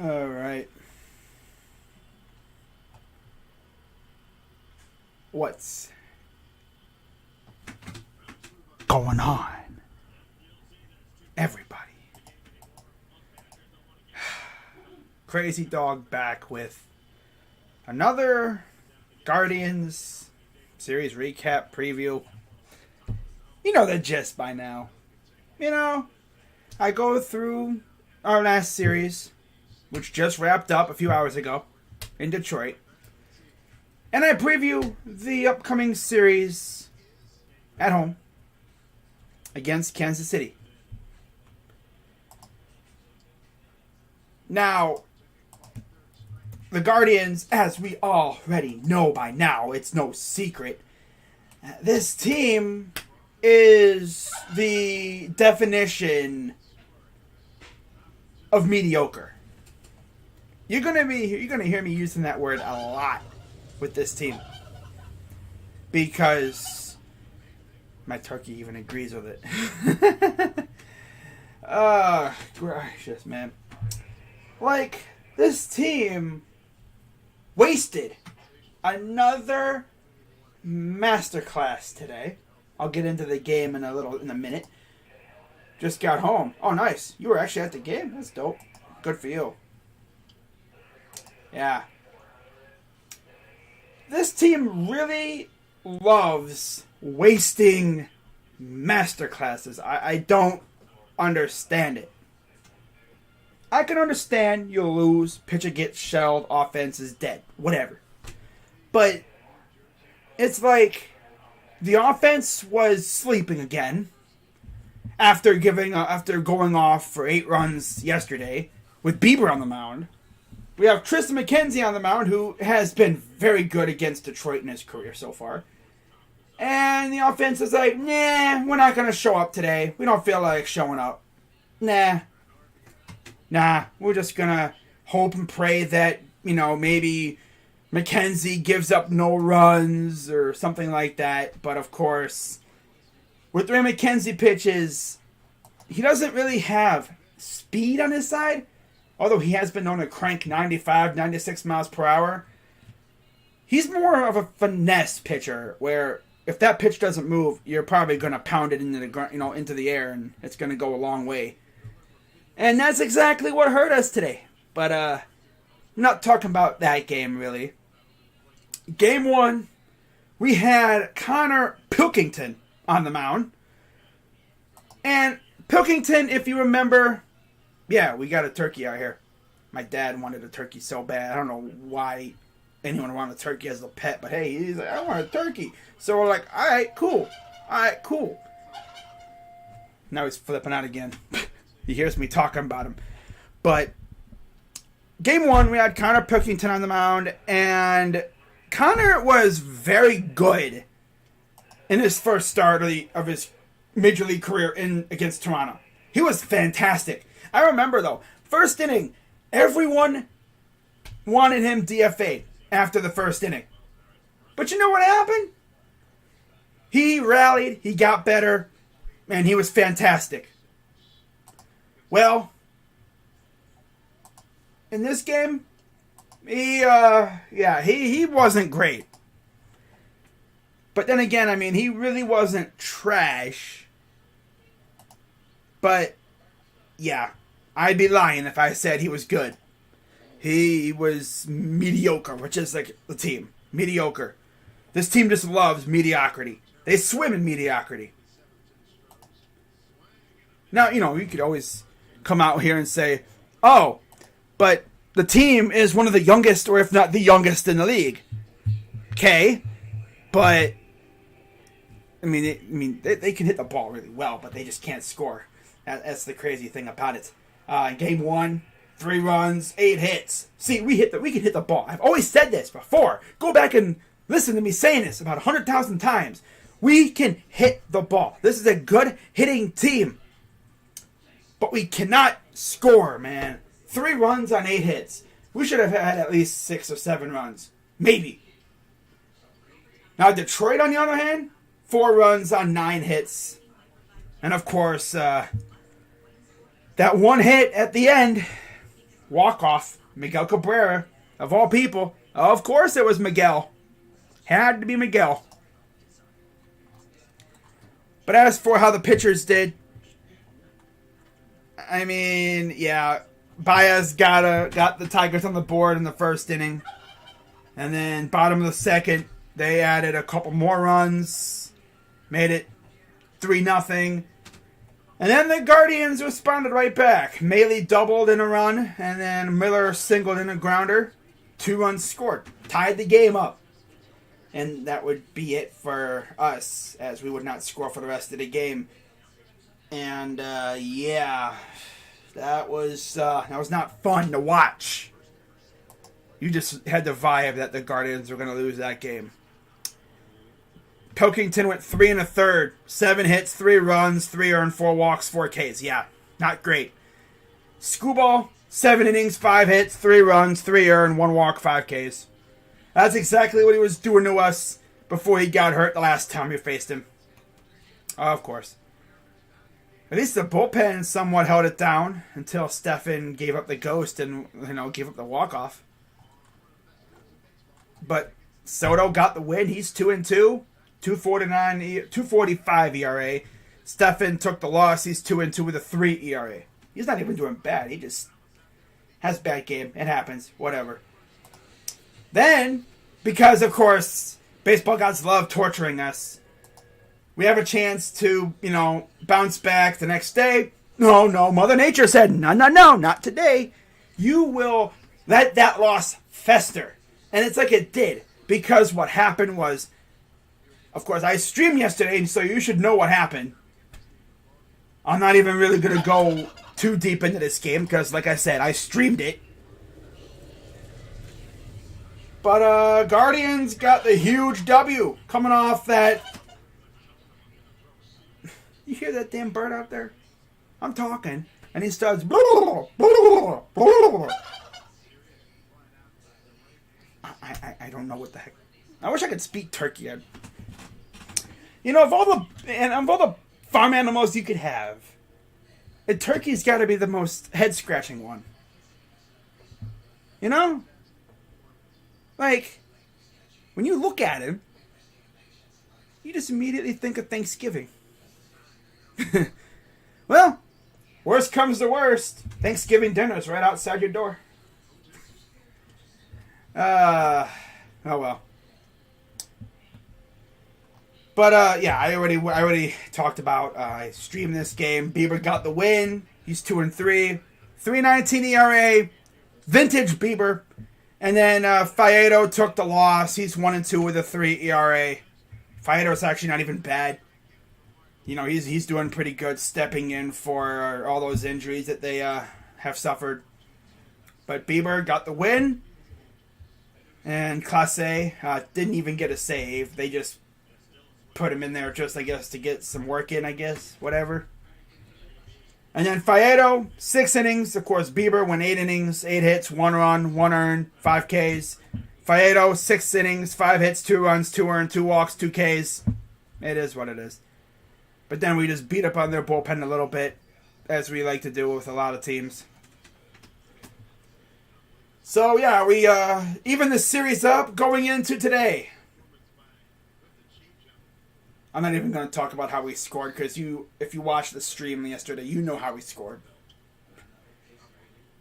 All right. What's going on, everybody? Crazy Dog back with another Guardians series recap preview. You know the gist by now. I go through our last series, which just wrapped up a few hours ago in Detroit. And I preview the upcoming series at home against Kansas City. Now, the Guardians, as we already know by now, it's no secret, this team is the definition of mediocre. You're gonna hear me using that word a lot with this team because my turkey even agrees with it. Gracious, man. Like, this team wasted another masterclass today. I'll get into the game in a minute. Just got home. Oh, nice. You were actually at the game? That's dope. Good for you. Yeah. This team really loves wasting masterclasses. I don't understand it. I can understand you'll lose, pitcher gets shelled, offense is dead, whatever. But it's like the offense was sleeping again after going off for 8 runs yesterday with Bieber on the mound. We have Tristan McKenzie on the mound, who has been very good against Detroit in his career so far. And the offense is like, nah, we're not going to show up today. We don't feel like showing up. Nah, we're just going to hope and pray that, maybe McKenzie gives up no runs or something like that. But, of course, with Ray McKenzie pitches, he doesn't really have speed on his side. Although he has been known to crank 95, 96 miles per hour. He's more of a finesse pitcher where if that pitch doesn't move, you're probably going to pound it into the air, and it's going to go a long way. And that's exactly what hurt us today. But I'm not talking about that game, really. Game 1, we had Connor Pilkington on the mound. And Pilkington, if you remember, yeah, we got a turkey out here. My dad wanted a turkey so bad. I don't know why anyone wanted a turkey as a pet, but hey, he's like, I want a turkey. So we're like, all right, cool. Now he's flipping out again. He hears me talking about him. But game 1, we had Connor Pilkington on the mound, and Connor was very good in his first start of his major league career against Toronto. He was fantastic. I remember, though, first inning, everyone wanted him DFA'd after the first inning. But you know what happened? He rallied, he got better, and he was fantastic. Well, in this game, he wasn't great. But then again, he really wasn't trash. But, yeah, I'd be lying if I said he was good. He was mediocre, which is like the team. Mediocre. This team just loves mediocrity. They swim in mediocrity. Now, you could always come out here and say, oh, but the team is one of the youngest, or if not the youngest in the league. Okay, but they can hit the ball really well, but they just can't score. That's the crazy thing about it. Game 1, 3 runs, 8 hits. See, we can hit the ball. I've always said this before. Go back and listen to me saying this about 100,000 times. We can hit the ball. This is a good hitting team. But we cannot score, man. 3 runs on 8 hits. We should have had at least 6 or 7 runs. Maybe. Now, Detroit, on the other hand, 4 runs on 9 hits. And, of course, that one hit at the end walk-off, Miguel Cabrera, of all people. Of course it was Miguel. Had to be Miguel. But as for how the pitchers did, I mean, yeah, Baez got the Tigers on the board in the first inning. And then bottom of the second, they added a couple more runs, made it 3-0. And then the Guardians responded right back. Maley doubled in a run, and then Miller singled in a grounder. 2 runs scored. Tied the game up. And that would be it for us, as we would not score for the rest of the game. And, yeah, that was not fun to watch. You just had the vibe that the Guardians were going to lose that game. Pilkington went 3 1/3, 7 hits, 3 runs, 3 earned, 4 walks, 4 Ks. Yeah, not great. Screwball, 7 innings, 5 hits, 3 runs, 3 earned, 1 walk, 5 Ks. That's exactly what he was doing to us before he got hurt the last time we faced him. Of course. At least the bullpen somewhat held it down until Stefan gave up the ghost and, gave up the walk-off. But Soto got the win. He's 2-2, 2.45 ERA. Stefan took the loss. He's 2-2 with a 3 ERA. He's not even doing bad. He just has a bad game. It happens. Whatever. Then, because, of course, baseball gods love torturing us, we have a chance to, bounce back the next day. No, Mother Nature said, no, not today. You will let that loss fester. And it's like it did. Because what happened was, of course, I streamed yesterday, so you should know what happened. I'm not even really going to go too deep into this game, because, like I said, I streamed it. But Guardians got the huge W coming off that. You hear that damn bird out there? I'm talking, and he starts. I don't know what the heck. I wish I could speak turkey. Of all the farm animals you could have, a turkey's got to be the most head scratching one. Like, when you look at him, you just immediately think of Thanksgiving. Well, worst comes to worst. Thanksgiving dinner's right outside your door. Oh well. But, yeah, I already talked about, I streamed this game. Bieber got the win. He's 2-3. 3.19 ERA. Vintage Bieber. And then Faedo took the loss. He's 1-2 with a 3 ERA. Faedo's actually not even bad. He's doing pretty good, stepping in for all those injuries that they have suffered. But Bieber got the win. And Clase didn't even get a save. They just put him in there just, I guess, to get some work in, I guess. Whatever. And then Faedo, 6 innings. Of course, Bieber went 8 innings, 8 hits, 1 run, 1 earned, 5 Ks. Faedo, 6 innings, 5 hits, 2 runs, 2 earned, 2 walks, 2 Ks. It is what it is. But then we just beat up on their bullpen a little bit, as we like to do with a lot of teams. So, yeah, we even the series up going into today. I'm not even going to talk about how we scored, because if you watched the stream yesterday, you know how we scored.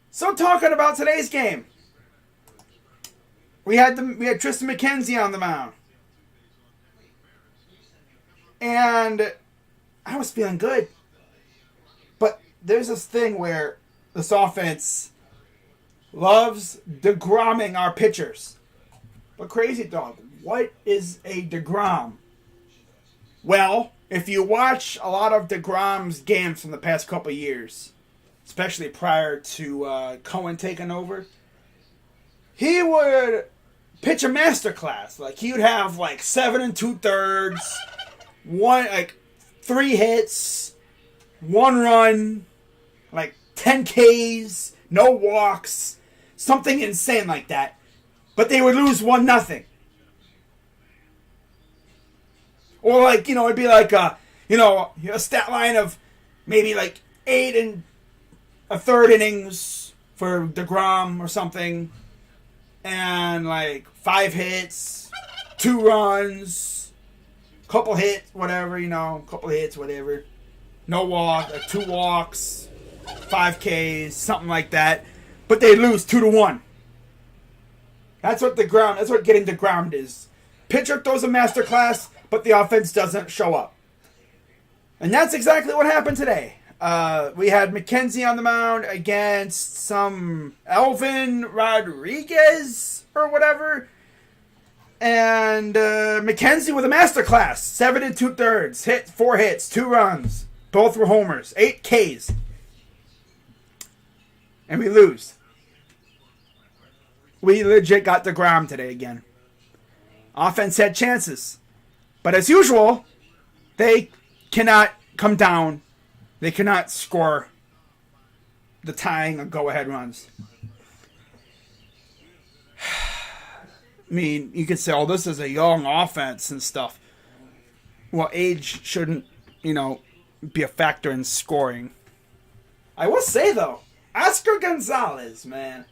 So, talking about today's game. We had Tristan McKenzie on the mound. And I was feeling good. But there's this thing where this offense loves DeGromming our pitchers. But Crazy Dog, what is a DeGrom? Well, if you watch a lot of DeGrom's games from the past couple years, especially prior to Cohen taking over, he would pitch a masterclass. Like, he would have 7 2/3, 3 hits, 1 run, 10 Ks, no walks, something insane like that. But they would lose 1-0. Or it'd be a stat line of maybe 8 1/3 innings for DeGrom or something, and like 5 hits, 2 runs, couple hits, whatever, couple hits, whatever. No walk, 2 walks, 5 Ks, something like that. But they lose 2-1. That's what getting DeGrom is. Pitcher throws a masterclass, but the offense doesn't show up. And that's exactly what happened today. We had McKenzie on the mound against some Elvin Rodriguez or whatever. And McKenzie with a masterclass. 7 2/3. 4 hits, 2 runs. Both were homers. 8 Ks. And we lose. We legit got DeGrom today again. Offense had chances. But as usual, they cannot come down. They cannot score the tying or go-ahead runs. I mean, you could say, oh, this is a young offense and stuff. Well, age shouldn't, be a factor in scoring. I will say, though, Oscar Gonzalez, man,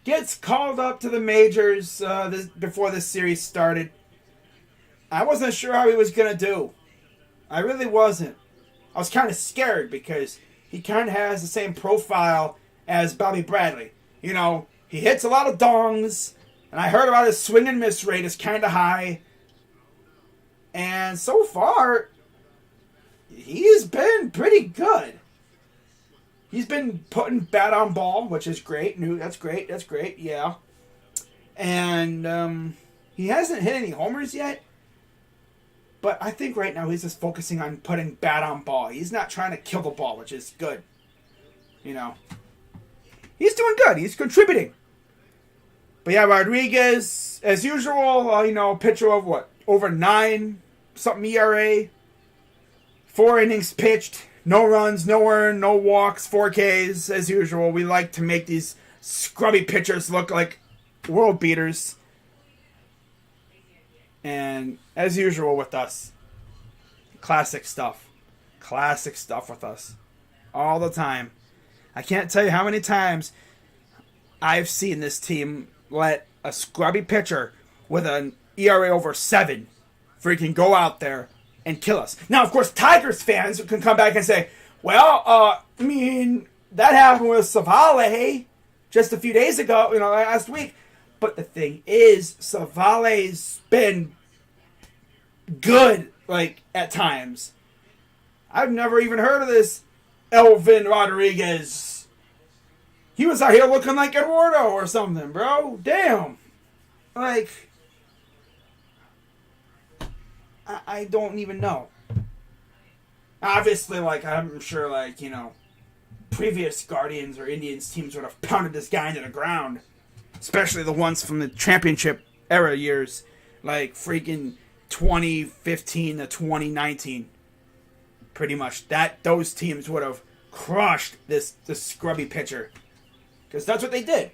gets called up to the majors before this series started. I wasn't sure how he was going to do. I really wasn't. I was kind of scared because he kind of has the same profile as Bobby Bradley. He hits a lot of dongs, and I heard about his swing and miss rate is kind of high. And so far, he's been pretty good. He's been putting bat on ball, which is great. That's great, yeah. And he hasn't hit any homers yet. But I think right now he's just focusing on putting bat on ball. He's not trying to kill the ball, which is good. He's doing good. He's contributing. But yeah, Rodriguez, as usual, pitcher of what? Over 9 something ERA. 4 innings pitched. No runs, no earned, no walks, 4 Ks. As usual, we like to make these scrubby pitchers look like world beaters. And as usual with us, classic stuff. Classic stuff with us. All the time. I can't tell you how many times I've seen this team let a scrubby pitcher with an ERA over 7 freaking go out there and kill us. Now, of course, Tigers fans can come back and say, well, that happened with Savale just a few days ago, last week. But the thing is, Savale's been good, at times. I've never even heard of this Elvin Rodriguez. He was out here looking like Eduardo or something, bro. Damn. I don't even know. Obviously, I'm sure, previous Guardians or Indians teams would have pounded this guy into the ground. Especially the ones from the championship era years. Freaking 2015 to 2019. Pretty much. Those teams would have crushed this scrubby pitcher. Because that's what they did.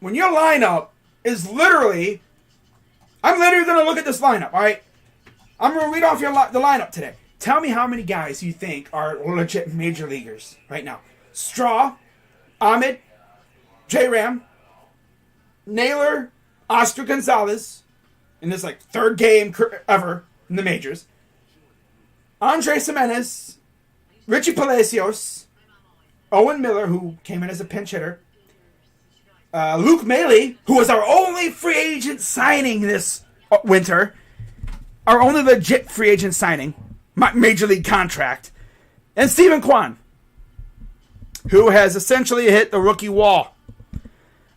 When your lineup is literally... I'm literally going to look at this lineup, alright? I'm going to read off the lineup today. Tell me how many guys you think are legit major leaguers right now. Straw, Ahmed, J-Ram, Naylor, Oscar Gonzalez, in this 3rd game ever in the majors. Andres Jimenez, Richie Palacios, Owen Miller, who came in as a pinch hitter, Luke Maile, who was our only free agent signing this winter, our only legit free agent signing, major league contract, and Steven Kwan, who has essentially hit the rookie wall.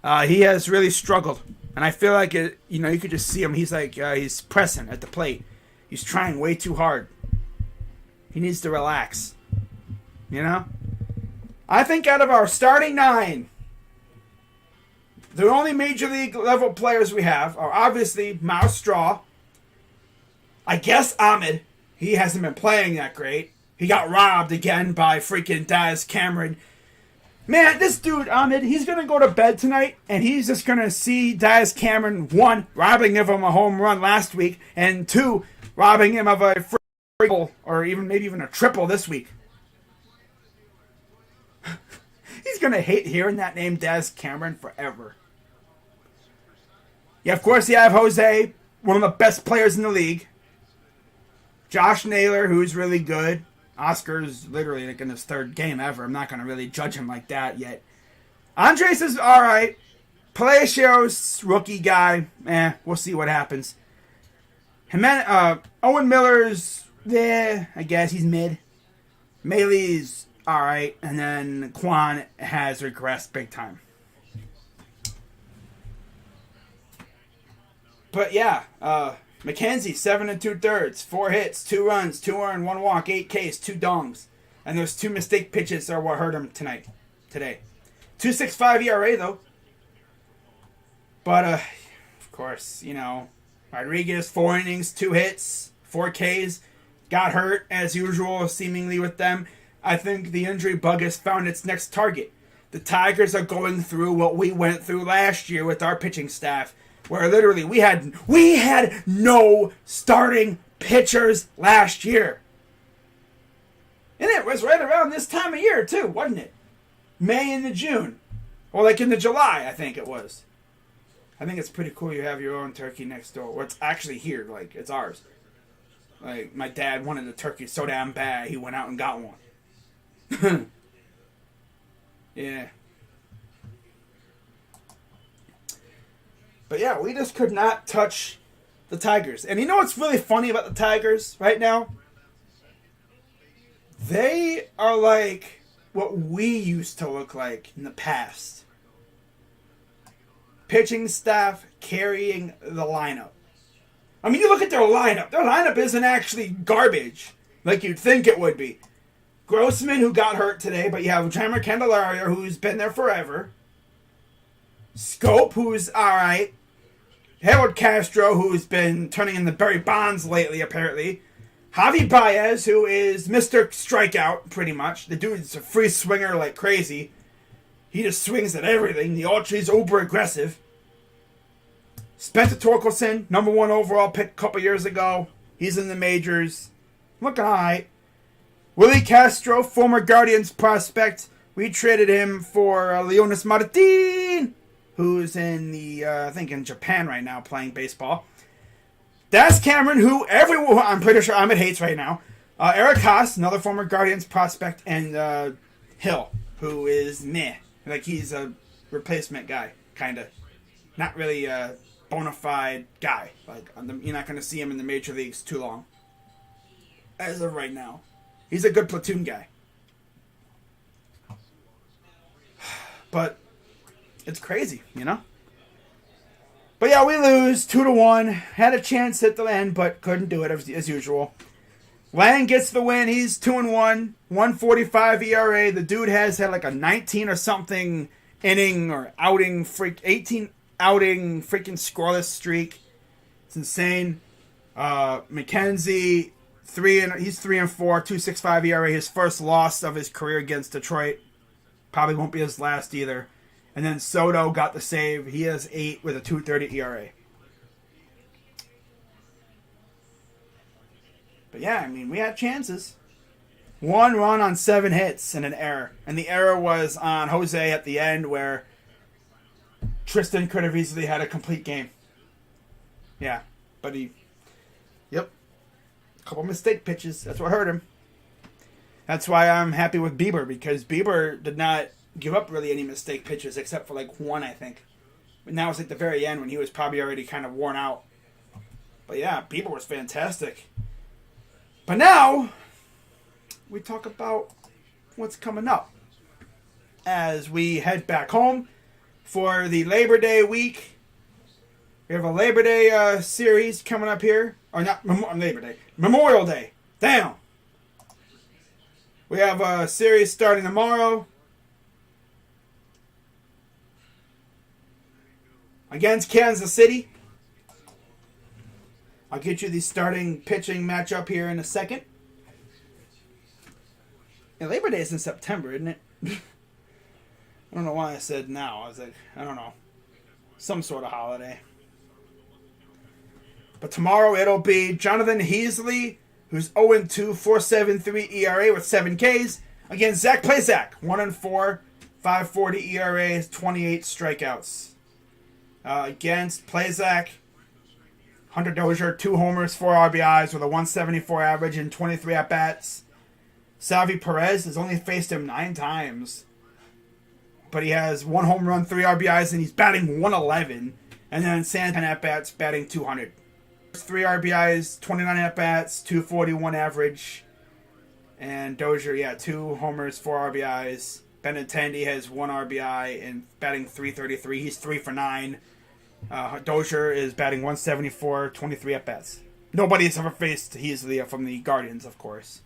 He has really struggled, and I feel like you could just see him. He's he's pressing at the plate. He's trying way too hard. He needs to relax. I think out of our starting 9, the only major league level players we have are obviously Miles Straw. I guess Ahmed. He hasn't been playing that great. He got robbed again by freaking Daz Cameron. Man, this dude, Ahmed, he's going to go to bed tonight, and he's just going to see Daz Cameron, 1, robbing him of a home run last week, and 2, robbing him of a triple, or maybe even a triple this week. He's going to hate hearing that name, Des Cameron, forever. Yeah, of course you have Jose, one of the best players in the league. Josh Naylor, who's really good. Oscar's literally like in his third game ever. I'm not going to really judge him like that yet. Andres is all right. Palacios, rookie guy. We'll see what happens. Owen Miller's there. I guess he's mid. Maley's all right. And then Quan has regressed big time. But yeah, McKenzie, 7 2/3, 4 hits, 2 runs, 2 earned, 1 walk, 8 Ks, 2 dongs. And those 2 mistake pitches are what hurt him today. 2.65 ERA, though. But, of course, Rodriguez, 4 innings, 2 hits, 4 Ks. Got hurt, as usual, seemingly with them. I think the injury bug has found its next target. The Tigers are going through what we went through last year with our pitching staff, where literally we had no starting pitchers last year. And it was right around this time of year, too, wasn't it? May into June. Or like into July, I think it was. I think it's pretty cool you have your own turkey next door. Or it's actually here, like, it's ours. Like, my dad wanted a turkey so damn bad, he went out and got one. Yeah. But yeah, we just could not touch the Tigers. And you know what's really funny about the Tigers right now? They are like what we used to look like in the past. Pitching staff carrying the lineup. I mean, you look at their lineup. Their lineup isn't actually garbage like you'd think it would be. Grossman, who got hurt today, but you have Jeimer Candelario, who's been there forever. Scope, who's alright. Harold Castro, who's been turning into Barry Bonds lately, apparently. Javi Baez, who is Mr. Strikeout, pretty much. The dude's a free swinger like crazy. He just swings at everything. The Ultra's uber aggressive. Spencer Torkelson, number 1 overall pick a couple years ago. He's in the majors. Looking alright. Willie Castro, former Guardians prospect. We traded him for Leonis Martin, who's in I think in Japan right now playing baseball. Des Cameron, who everyone, I'm pretty sure Ahmed hates right now. Eric Haas, another former Guardians prospect. And Hill, who is meh. Like he's a replacement guy, kind of. Not really a bona fide guy. Like you're not going to see him in the major leagues too long. As of right now. He's a good platoon guy. But it's crazy, But yeah, we lose 2-1. Had a chance at the end, but couldn't do it as usual. Lang gets the win. He's 2-1, 1.45 ERA. The dude has had like a 19 or something inning or outing 18 outing freaking scoreless streak. It's insane. McKenzie, he's 3-4, 2.65 ERA. His first loss of his career against Detroit. Probably won't be his last either. And then Soto got the save. He has 8 with a 2.30 ERA. But yeah, I mean, we had chances. 1 run on 7 hits and an error. And the error was on Jose at the end where Tristan could have easily had a complete game. Yeah, but yep. A couple mistake pitches. That's what hurt him. That's why I'm happy with Bieber, because Bieber did not give up really any mistake pitches except for like 1, I think. But now it's like the very end when he was probably already kind of worn out. But yeah, Bieber was fantastic. But now, we talk about what's coming up as we head back home for the Labor Day week. We have a Labor Day series coming up here. Or not Labor Day. Memorial Day. Damn. We have a series starting tomorrow against Kansas City. I'll get you the starting pitching matchup here in a second. And Labor Day is in September, isn't it? I don't know why I said now. I was like, I don't know. Some sort of holiday. But tomorrow it'll be Jonathan Heasley, who's 0-2, 4.73 ERA with 7 Ks, against Zach Plazak, 1-4, .540 ERA, 28 strikeouts. Against Plazak, Hunter Dozier, 2 homers, 4 RBIs with a 174 average and 23 at-bats. Salvi Perez has only faced him 9 times. But he has 1 home run, 3 RBIs, and he's batting 111. And then Santana at-bats, batting 200. 3 RBIs, 29 at-bats, 241 average. And Dozier, 2 homers, 4 RBIs. Benintendi has 1 RBI and batting 333. He's 3 for 9. Dozier is batting 174, 23 at-bats. Nobody has ever faced, he's from the Guardians, of course.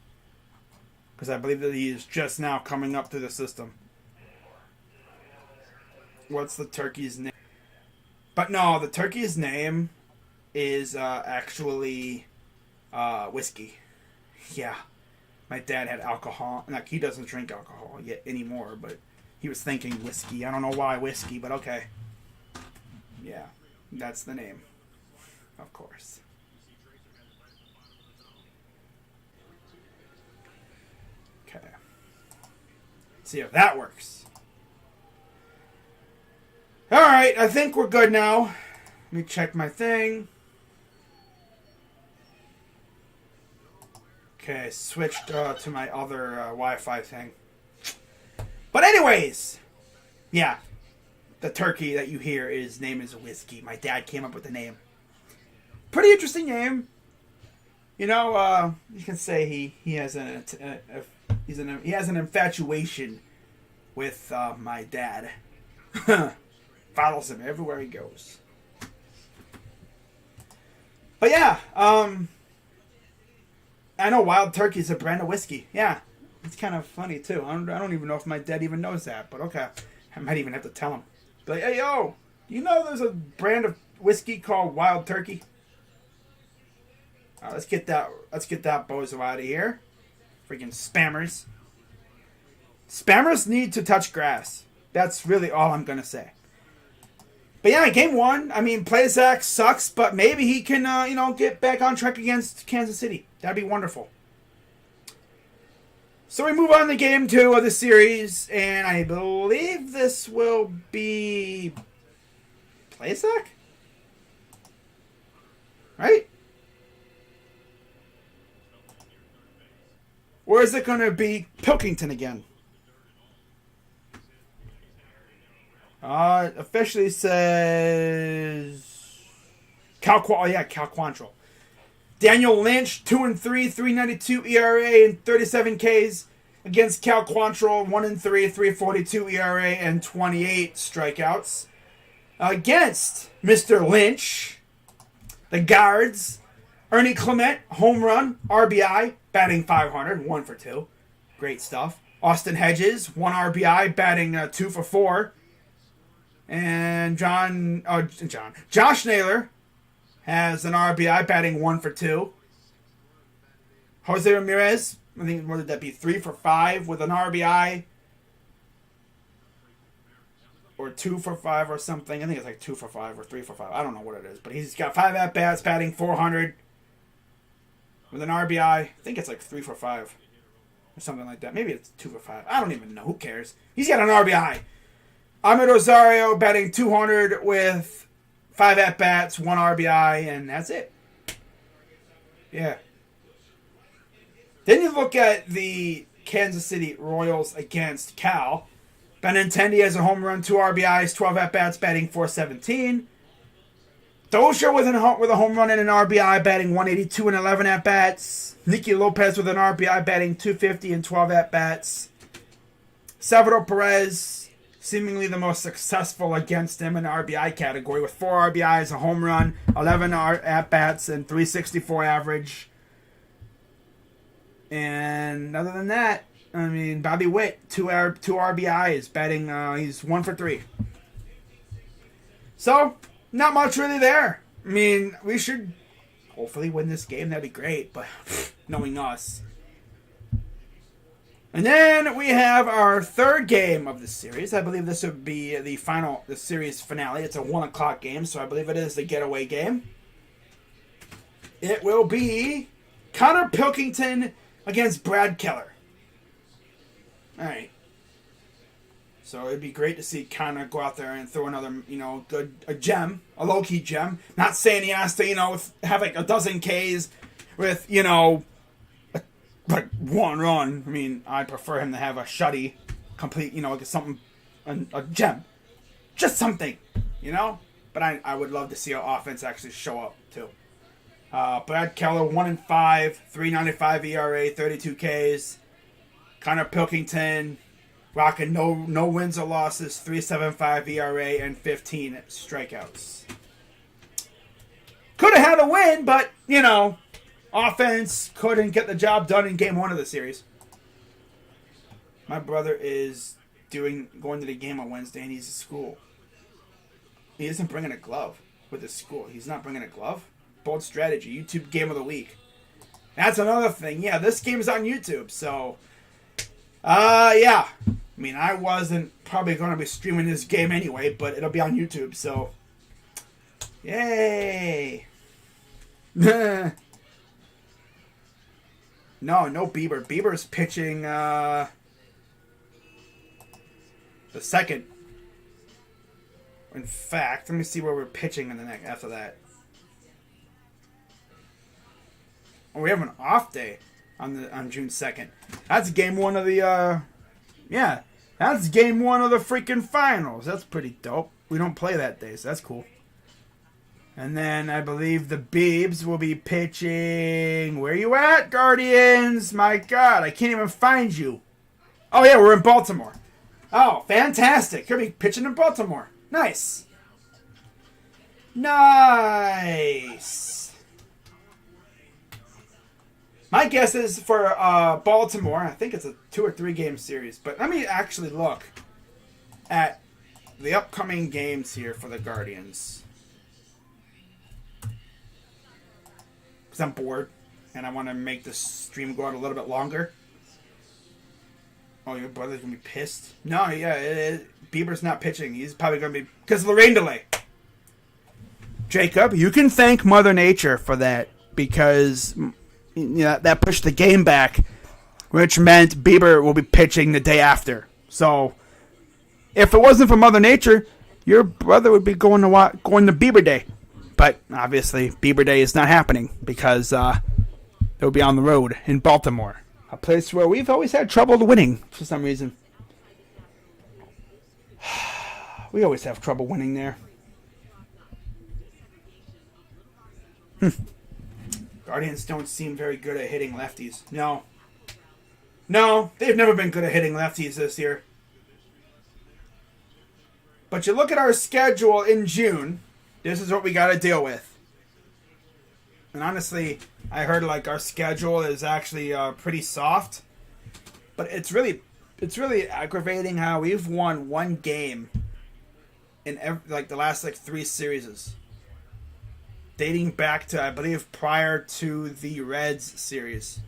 Because I believe that he is just now coming up through the system. What's the turkey's name? But no, the turkey's name is actually whiskey. Yeah. My dad had alcohol. Like, he doesn't drink alcohol yet anymore, but he was thinking whiskey. I don't know why whiskey, but okay. Yeah, that's the name. Of course. Okay. See if that works. Alright, I think we're good now. Let me check my thing. Okay, switched to my other Wi-Fi thing. But anyways, yeah, the turkey that you hear, his name is Whiskey. My dad came up with the name. Pretty interesting name. You know, you can say he has he has an infatuation with my dad. Follows him everywhere he goes. But yeah, I know Wild Turkey is a brand of whiskey. Yeah, it's kind of funny too. I don't even know if my dad even knows that, but okay. I might even have to tell him. Be like, hey yo, you know there's a brand of whiskey called Wild Turkey? Let's get that bozo out of here. Freaking spammers. Spammers need to touch grass. That's really all I'm gonna say. But yeah, game 1. I mean, Plazak sucks, but maybe he can, get back on track against Kansas City. That'd be wonderful. So we move on to game 2 of the series, and I believe this will be Plazak? Right? Or is it going to be Pilkington again? Officially says Cal Quantrill. Daniel Lynch, 2-3, 3.92 ERA and 37 Ks against Cal Quantrill, 1-3, 3.42 ERA and 28 strikeouts. Against Mr. Lynch, the Guards, Ernie Clement, home run, RBI, batting 500, 1 for 2. Great stuff. Austin Hedges, 1 RBI, batting 2 for 4. And Josh Naylor has an RBI, batting 1 for 2. Jose Ramirez, I think, what did that be? 3 for 5 with an RBI. Or 2 for 5 or something. I think it's like 2 for 5 or 3 for 5. I don't know what it is. But he's got 5 at-bats, batting 400 with an RBI. I think it's like 3 for 5 or something like that. Maybe it's 2 for 5. I don't even know. Who cares? He's got an RBI. Ahmed Rosario batting 200 with 5 at-bats, 1 RBI, and that's it. Yeah. Then you look at the Kansas City Royals against Cal. Benintendi has a home run, 2 RBIs, 12 at-bats, batting 417. Dozier with a home run and an RBI, batting 182 and 11 at-bats. Nicky Lopez with an RBI, batting 250 and 12 at-bats. Salvador Perez, seemingly the most successful against him in the RBI category, with 4 RBIs, a home run, 11 at-bats, and 364 average. And other than that, I mean, Bobby Witt, 2 RBIs, batting, he's 1 for 3. So, not much really there. I mean, we should hopefully win this game. That'd be great, but knowing us. And then we have our third game of the series. I believe this would be the series finale. It's a 1 o'clock game, so I believe it is the getaway game. It will be Connor Pilkington against Brad Keller. All right. So it'd be great to see Connor go out there and throw another, a gem, a low-key gem. Not saying he has to, have like a dozen Ks with, like one run. I mean, I prefer him to have a shutty, complete, like something, a gem. Just something, But I would love to see our offense actually show up, too. Brad Keller, 1-5, 3.95 ERA, 32 Ks. Connor Pilkington, rocking no wins or losses, 3.75 ERA and 15 strikeouts. Could have had a win, but, offense couldn't get the job done in game 1 of the series. My brother is going to the game on Wednesday, and he's at school. He isn't bringing a glove with his school. He's not bringing a glove. Bold strategy. YouTube game of the week. That's another thing. Yeah, this game is on YouTube, so... yeah. I mean, I wasn't probably going to be streaming this game anyway, but it'll be on YouTube, so... Yay! No Bieber. Bieber's pitching, the second. In fact, let me see where we're pitching in the next after that. Oh, we have an off day on June 2nd. That's game 1 of the, that's game 1 of the freaking finals. That's pretty dope. We don't play that day, so that's cool. And then I believe the Beebs will be pitching... Where you at, Guardians? My God, I can't even find you. Oh, yeah, we're in Baltimore. Oh, fantastic. You'll be pitching in Baltimore. Nice. Nice. My guess is for Baltimore, I think it's a 2 or 3 game series. But let me actually look at the upcoming games here for the Guardians. Because I'm bored and I want to make this stream go out a little bit longer. Oh, your brother's going to be pissed? No, yeah, Bieber's not pitching. He's probably going to be... Because of the rain delay. Jacob, you can thank Mother Nature for that. Because that pushed the game back. Which meant Bieber will be pitching the day after. So, if it wasn't for Mother Nature, your brother would be going to Bieber Day. But, obviously, Bieber Day is not happening. Because they'll be on the road in Baltimore. A place where we've always had trouble winning for some reason. We always have trouble winning there. Guardians don't seem very good at hitting lefties. No, they've never been good at hitting lefties this year. But you look at our schedule in June, this is what we got to deal with. And honestly, I heard our schedule is actually pretty soft. But it's really aggravating how we've won one game in the last 3 series, dating back to I believe prior to the Reds series.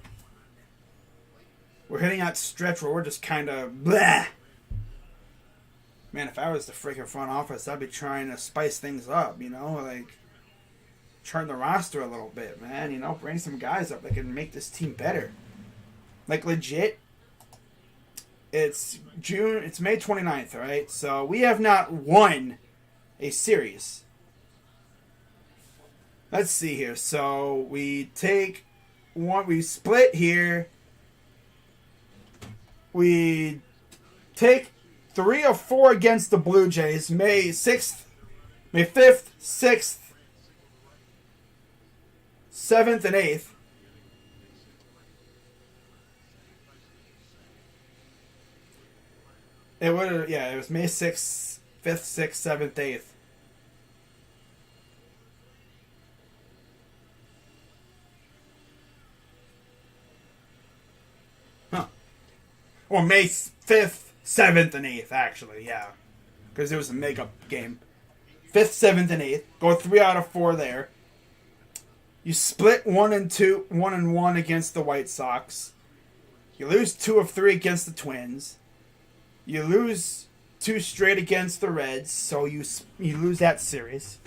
We're hitting that stretch where we're just kind of bleh. Man, if I was the freaking front office, I'd be trying to spice things up, turn the roster a little bit, man, bring some guys up that can make this team better. Legit, it's May 29th, right? So we have not won a series. Let's see here. So we split here. We take 3 or 4 against the Blue Jays. May 5th, 6th, 7th, and 8th. It was May 6th, 5th, 6th, 7th, 8th. Huh. Or May 5th, 7th, and 8th, actually, yeah. Because it was a makeup game. 5th, 7th, and 8th. Go 3 out of 4 there. You split 1-1 against the White Sox. You lose 2 of 3 against the Twins. You lose 2 straight against the Reds, so you lose that series.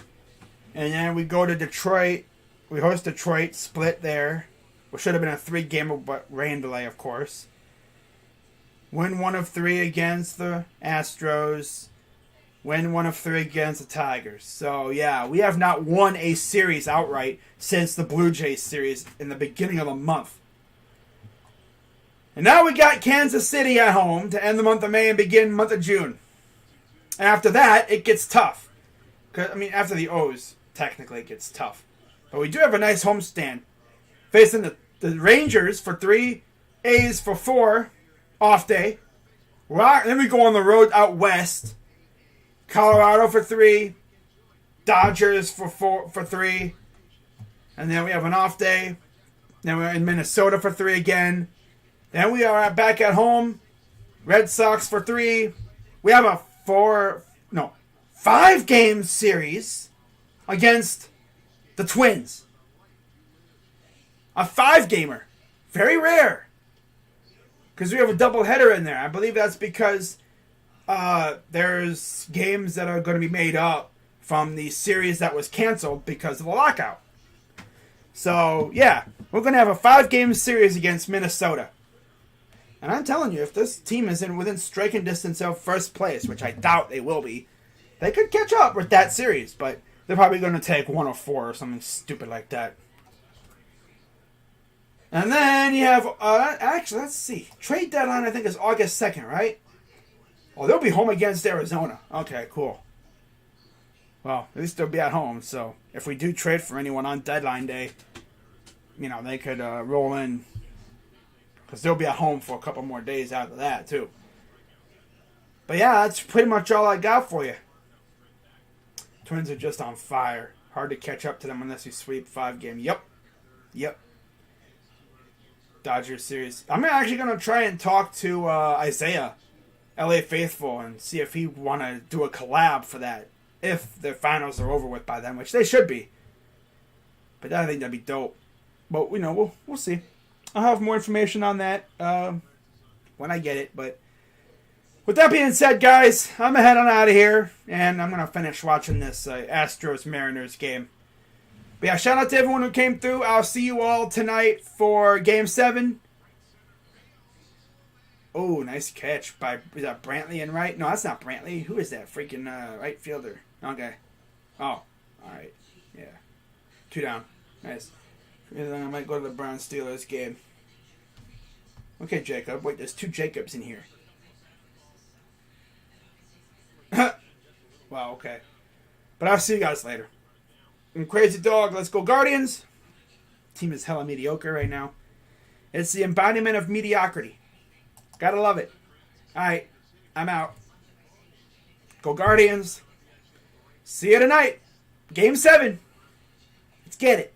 And then we go to Detroit. We host Detroit, split there. Which should have been a 3-game rain delay, of course. win 1 of 3 against the Astros, win 1 of 3 against the Tigers. So, yeah, we have not won a series outright since the Blue Jays series in the beginning of the month. And now we got Kansas City at home to end the month of May and begin the month of June. And after that, it gets tough. After the O's, technically it gets tough. But we do have a nice homestand. Facing the Rangers for 3, A's for 4, off day. Then we go on the road out west. Colorado for 3, Dodgers for 3, and then we have an off day. Then we're in Minnesota for 3 again. Then we are back at home. Red Sox for 3. We have a 5-game series against the Twins. A 5-gamer. Very rare. Because we have a doubleheader in there. I believe that's because there's games that are going to be made up from the series that was canceled because of the lockout. So, yeah. We're going to have a 5-game series against Minnesota. And I'm telling you, if this team is within striking distance of first place, which I doubt they will be, they could catch up with that series. But they're probably going to take 1 of 4 or something stupid like that. And then you have, actually, let's see. Trade deadline, I think, is August 2nd, right? Oh, they'll be home against Arizona. Okay, cool. Well, at least they'll be at home. So if we do trade for anyone on deadline day, they could roll in. Because they'll be at home for a couple more days after that, too. But yeah, that's pretty much all I got for you. Twins are just on fire. Hard to catch up to them unless you sweep 5-game. Yep. Dodgers series. I'm actually going to try and talk to Isaiah, LA Faithful, and see if he want to do a collab for that. If the finals are over with by then, which they should be. But I think that'd be dope. But, we'll see. I'll have more information on that when I get it. But with that being said, guys, I'm head on out of here. And I'm going to finish watching this Astros-Mariners game. But yeah, shout out to everyone who came through. I'll see you all tonight for Game 7. Oh, nice catch by, is that Brantley and right? No, that's not Brantley. Who is that? Freaking right fielder. Okay. Oh, alright. Yeah. 2 down. Nice. I might go to the Browns-Steelers game. Okay, Jacob. Wait, there's 2 Jacobs in here. Wow, okay. But I'll see you guys later. And Crazy Dog, let's go Guardians. Team is hella mediocre right now. It's the embodiment of mediocrity. Gotta love it. Alright, I'm out. Go Guardians. See you tonight. Game 7. Let's get it.